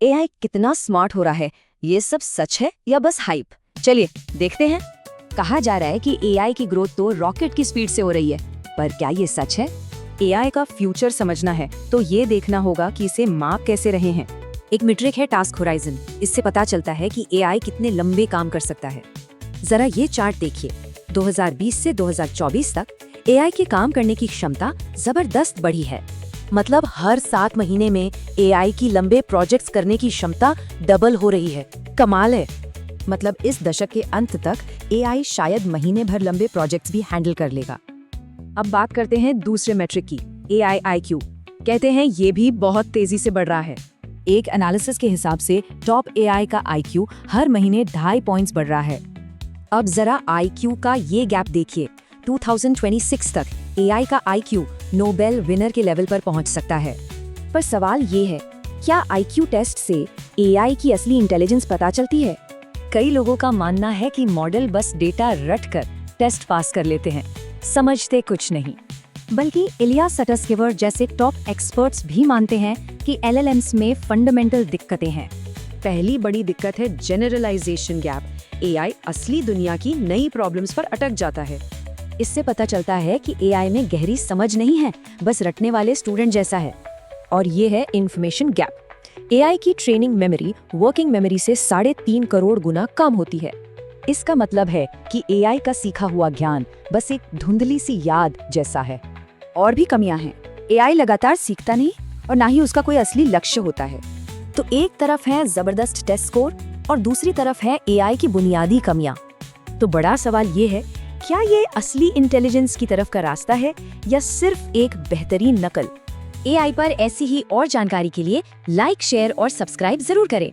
AI कितना smart हो रहा है, ये सब सच है या बस हाइप? चलिए देखते हैं। कहा जा रहा है कि एआई की ग्रोथ तो रॉकेट की स्पीड से हो रही है, पर क्या ये सच है? एआई का फ्यूचर समझना है तो ये देखना होगा कि इसे माप कैसे रहे हैं। एक मीट्रिक है टास्क होराइजन। इससे पता चलता है कि एआई कितने लंबे काम कर सकता है। जरा ये चार्ट देखिए। 2020 से 2024 तक एआई के काम करने की क्षमता जबरदस्त बढ़ी है। मतलब हर 7 महीने में एआई की लंबे प्रोजेक्ट्स करने की क्षमता डबल हो रही है। कमाल है। मतलब इस दशक के अंत तक एआई शायद महीने भर लंबे प्रोजेक्ट्स भी हैंडल कर लेगा। अब बात करते हैं दूसरे मैट्रिक की, एआई आईक्यू। कहते हैं ये भी बहुत तेजी से बढ़ रहा है। एक एनालिसिस के हिसाब से टॉप एआई का आईक्यू हर महीने 2.5 पॉइंट्स बढ़ रहा है। अब जरा आईक्यू का ये गैप देखिए। 2026 तक एआई का आईक्यू नोबेल विनर के लेवल पर पहुंच सकता है। पर सवाल ये है, क्या आईक्यू टेस्ट से एआई की असली इंटेलिजेंस पता चलती है? कई लोगों का मानना है कि मॉडल बस डेटा रटकर टेस्ट पास कर लेते हैं, समझते कुछ नहीं। बल्कि इलियास सटस्केवर जैसे टॉप एक्सपर्ट्स भी मानते हैं कि एलएलएम्स में फंडामेंटल दिक्कतें हैं। पहली बड़ी दिक्कत है जनरलाइजेशन गैप। एआई असली दुनिया की नई प्रॉब्लम्स पर अटक जाता है। इससे पता चलता है कि एआई में गहरी समझ नहीं है, बस रटने वाले स्टूडेंट जैसा है। और ये है इंफॉर्मेशन गैप। एआई की ट्रेनिंग मेमोरी वर्किंग मेमोरी से 3.5 करोड़ गुना कम होती है। इसका मतलब है कि एआई का सीखा हुआ ज्ञान बस एक धुंधली सी याद जैसा है। और भी कमियां हैं। एआई लगातार सीखता नहीं और ना ही उसका कोई असली लक्ष्य होता है। तो एक तरफ है जबरदस्त टेस्ट स्कोर और दूसरी तरफ है एआई की बुनियादी कमियां। तो बड़ा सवाल ये है, क्या ये असली इंटेलिजेंस की तरफ का रास्ता है या सिर्फ एक बेहतरीन नकल? एआई पर ऐसी ही और जानकारी के लिए लाइक, शेयर और सब्सक्राइब जरूर करें।